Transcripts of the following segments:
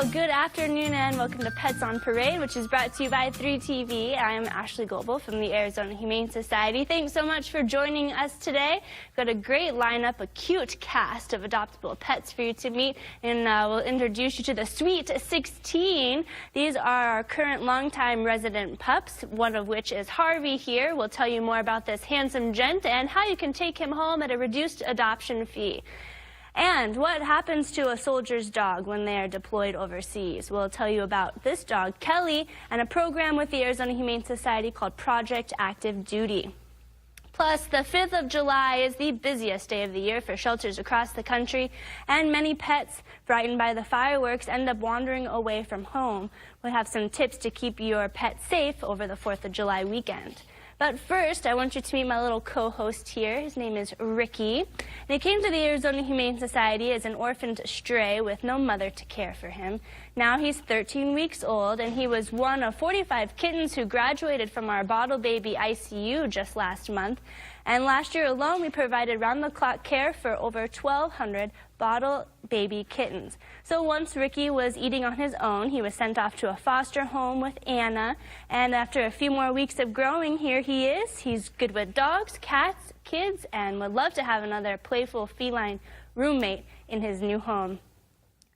Well, good afternoon and welcome to Pets on Parade, which is brought to you by 3TV. I am Ashley Goebel from the Arizona Humane Society. Thanks so much for joining us today. We've got a great lineup, a cute cast of adoptable pets for you to meet, and we'll introduce you to the Sweet 16. These are our current longtime resident pups, one of which is Harvey here. We'll tell you more about this handsome gent and how you can take him home at a reduced adoption fee. And what happens to a soldier's dog when they are deployed overseas? We'll tell you about this dog, Kelly, and a program with the Arizona Humane Society called Project Active Duty. Plus, the 5th of July is the busiest day of the year for shelters across the country, and many pets, frightened by the fireworks, end up wandering away from home. We'll have some tips to keep your pet safe over the 4th of July weekend. But first, I want you to meet my little co-host here. His name is Ricky, and he came to the Arizona Humane Society as an orphaned stray with no mother to care for him. Now he's 13 weeks old, and he was one of 45 kittens who graduated from our bottle baby ICU just last month. And last year alone, we provided round-the-clock care for over 1,200 bottle baby kittens. So once Ricky was eating on his own, he was sent off to a foster home with Anna. And after a few more weeks of growing, here he is. He's good with dogs, cats, kids, and would love to have another playful feline roommate in his new home.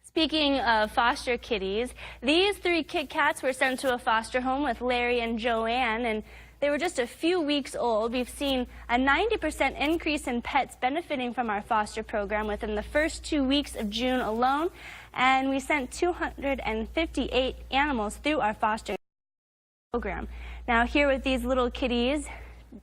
Speaking of foster kitties, these 3 Kit Kats were sent to a foster home with Larry and Joanne, and they were just a few weeks old. We've seen a 90% increase in pets benefiting from our foster program within the first 2 weeks of June alone, and we sent 258 animals through our foster program. Now, here with these little kitties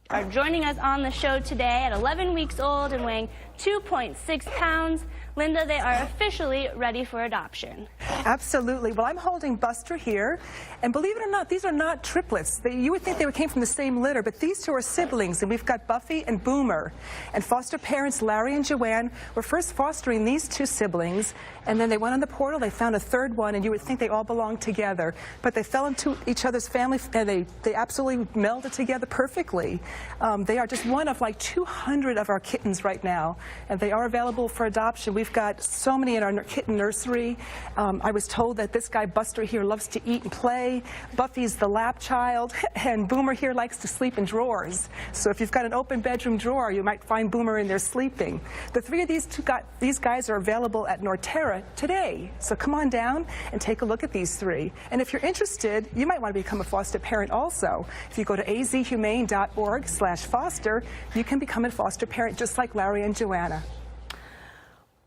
are joining us on the show today at 11 weeks old and weighing 2.6 pounds. Linda, they are officially ready for adoption. Absolutely. Well, I'm holding Buster here, and believe it or not, these are not triplets. You would think they came from the same litter, but these two are siblings, and we've got Buffy and Boomer. And foster parents Larry and Joanne were first fostering these 2 siblings, and then they went on the portal, they found a 3rd one, and you would think they all belonged together. But they fell into each other's family, and they absolutely melded together perfectly. They are just one of like 200 of our kittens right now, and they are available for adoption. We've got so many in our kitten nursery. I was told that this guy Buster here loves to eat and play. Buffy's the lap child, and Boomer here likes to sleep in drawers. So if you've got an open bedroom drawer, you might find Boomer in there sleeping. The 3 of these guys are available at Norterra today. So come on down and take a look at these 3. And if you're interested, you might want to become a foster parent also. If you go to azhumane.org/foster, you can become a foster parent just like Larry and Joanna.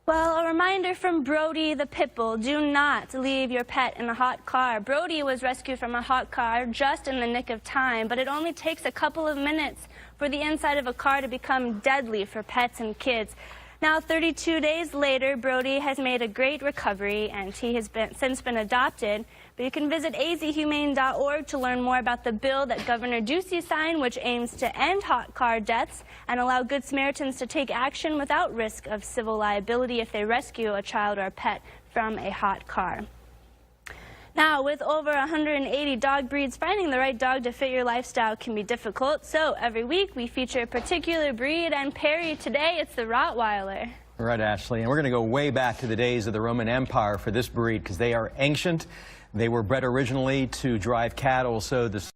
Well, a reminder from Brody the Pitbull, do not leave your pet in a hot car. Brody was rescued from a hot car just in the nick of time, but it only takes a couple of minutes for the inside of a car to become deadly for pets and kids. Now, 32 days later, Brody has made a great recovery, and he has since been adopted. But you can visit azhumane.org to learn more about the bill that Governor Ducey signed, which aims to end hot car deaths and allow Good Samaritans to take action without risk of civil liability if they rescue a child or a pet from a hot car. Now, with over 180 dog breeds, finding the right dog to fit your lifestyle can be difficult. So every week we feature a particular breed, and Perry, today it's the Rottweiler. Right, Ashley, and we're going to go way back to the days of the Roman Empire for this breed because they are ancient. They were bred originally to drive cattle, so the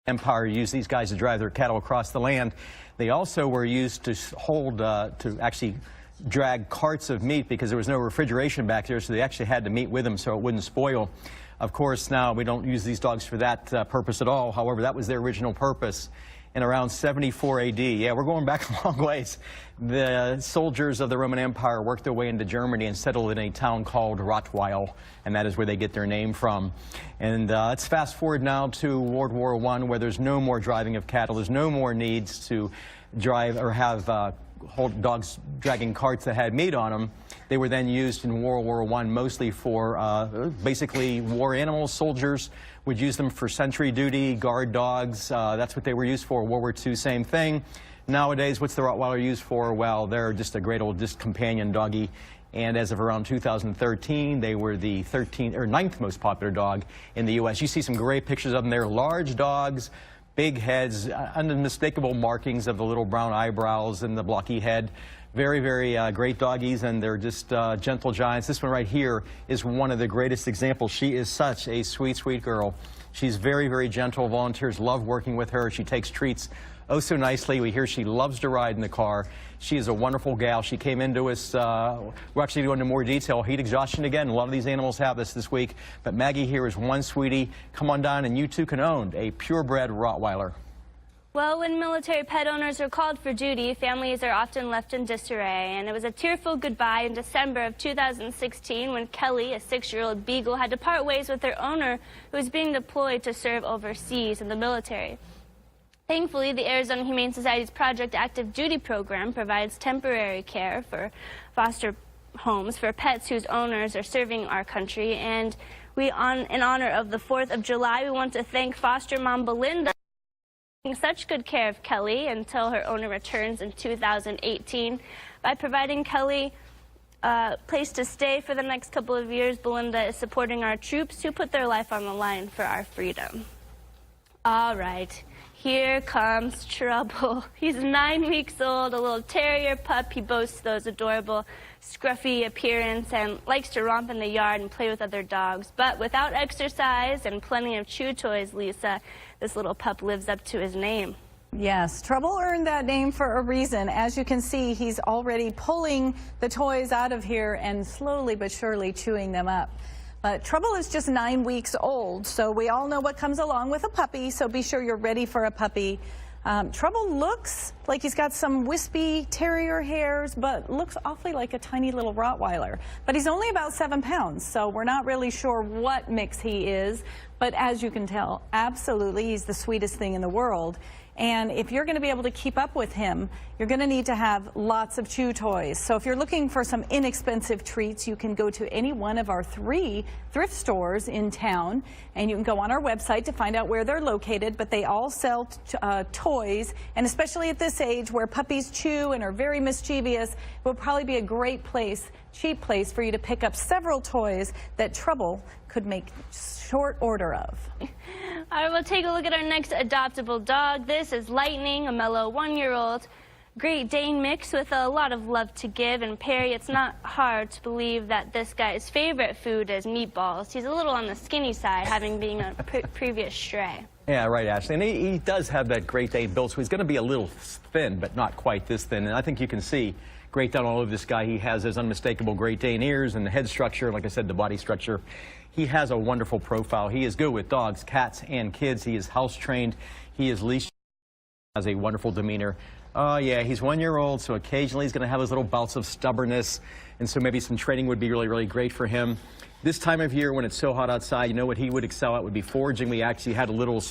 Empire used these guys to drive their cattle across the land. They also were used to actually drag carts of meat because there was no refrigeration back there, so they actually had the meat with them so it wouldn't spoil. Of course, now we don't use these dogs for that purpose at all. However, that was their original purpose. In around 74 AD, yeah, we're going back a long ways, the soldiers of the Roman Empire worked their way into Germany and settled in a town called Rottweiler, and that is where they get their name from. And let's fast forward now to World War I, where there's no more driving of cattle, there's no more needs to drive or have dogs dragging carts that had meat on them. They were then used in World War I mostly for basically war animals. Soldiers would use them for sentry duty, guard dogs. That's what they were used for. World War II, same thing. Nowadays, what's the Rottweiler used for? Well, they're just a great old companion doggy. And as of around 2013, they were the 9th most popular dog in the U.S. You see some great pictures of them. They're large dogs, big heads, unmistakable markings of the little brown eyebrows and the blocky head. Very, very great doggies, and they're just gentle giants. This one right here is one of the greatest examples. She is such a sweet, sweet girl. She's very, very gentle. Volunteers love working with her. She takes treats oh so nicely. We hear she loves to ride in the car. She is a wonderful gal. She came into us, we're actually going into more detail. Heat exhaustion again. A lot of these animals have this week. But Maggie here is one sweetie. Come on down and you too can own a purebred Rottweiler. Well, when military pet owners are called for duty, families are often left in disarray. And it was a tearful goodbye in December of 2016 when Kelly, a 6-year-old Beagle, had to part ways with her owner, who was being deployed to serve overseas in the military. Thankfully, the Arizona Humane Society's Project Active Duty program provides temporary care for foster homes for pets whose owners are serving our country. And in honor of the 4th of July, we want to thank foster mom Belinda for taking such good care of Kelly until her owner returns in 2018. By providing Kelly a place to stay for the next couple of years, Belinda is supporting our troops who put their life on the line for our freedom. All right. Here comes Trouble. He's 9 weeks old, a little terrier pup. He boasts those adorable scruffy appearance and likes to romp in the yard and play with other dogs. But without exercise and plenty of chew toys, Lisa, this little pup lives up to his name. Yes, Trouble earned that name for a reason. As you can see, he's already pulling the toys out of here and slowly but surely chewing them up. But Trouble is just 9 weeks old, so we all know what comes along with a puppy, so be sure you're ready for a puppy. Trouble looks like he's got some wispy terrier hairs, but looks awfully like a tiny little Rottweiler. But he's only about 7 pounds, so we're not really sure what mix he is. But as you can tell, absolutely, he's the sweetest thing in the world. And if you're going to be able to keep up with him, you're going to need to have lots of chew toys. So if you're looking for some inexpensive treats, you can go to any one of our 3 thrift stores in town, and you can go on our website to find out where they're located. But they all sell toys, and especially at this age where puppies chew and are very mischievous, it will probably be a great place, cheap place for you to pick up several toys that Trouble could make short order of. All right, we'll take a look at our next adoptable dog. This is Lightning, a mellow 1-year-old Great Dane mix with a lot of love to give. And Perry, it's not hard to believe that this guy's favorite food is meatballs. He's a little on the skinny side, having been a previous stray. Yeah, right, Ashley. And he does have that Great Dane build, so he's going to be a little thin, but not quite this thin. And I think you can see Great Dane all over this guy. He has his unmistakable Great Dane ears and the head structure, like I said, the body structure. He has a wonderful profile. He is good with dogs, cats, and kids. He is house trained. He is leash. Has a wonderful demeanor. Oh, yeah, he's 1 year old, so occasionally he's going to have his little bouts of stubbornness, and so maybe some training would be really, really great for him. This time of year when it's so hot outside, you know what he would excel at would be foraging. We actually had a little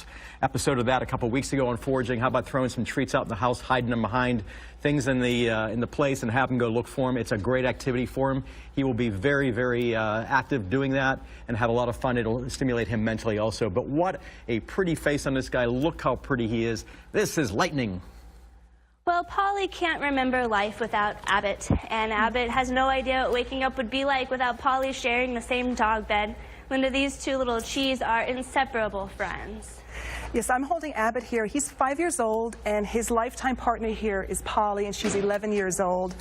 episode of that a couple weeks ago on foraging. How about throwing some treats out in the house, hiding them behind things in the place and have him go look for them. It's a great activity for him. He will be very, very active doing that and have a lot of fun. It'll stimulate him mentally also. But what a pretty face on this guy. Look how pretty he is. This is Lightning. Well, Polly can't remember life without Abbott, and Abbott has no idea what waking up would be like without Polly sharing the same dog bed. Linda, these two little cheese are inseparable friends. Yes, I'm holding Abbott here. He's 5 years old, and his lifetime partner here is Polly, and she's 11 years old.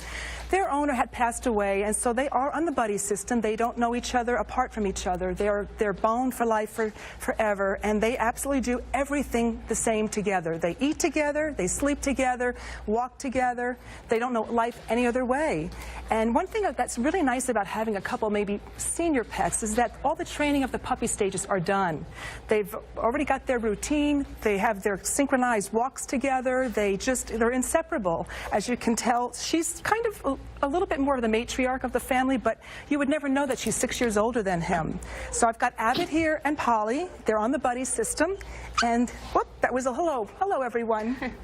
Their owner had passed away, and so they are on the buddy system. They don't know each other apart from each other. They're bound for life forever, and they absolutely do everything the same together. They eat together, they sleep together, walk together. They don't know life any other way. And one thing that's really nice about having a couple, maybe senior pets, is that all the training of the puppy stages are done. They've already got their routine. They have their synchronized walks together. They're inseparable. As you can tell, she's kind of a little bit more of the matriarch of the family, but you would never know that she's 6 years older than him. So I've got Abbott here and Polly. They're on the buddy system. And whoop, that was a hello. Hello, everyone.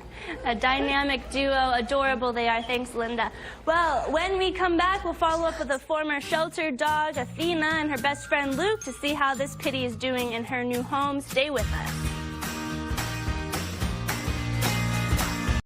A dynamic duo. Adorable they are. Thanks, Linda. Well, when we come back, we'll follow up with a former sheltered dog, Athena, and her best friend Luke to see how this pitty is doing in her new home. Stay with us.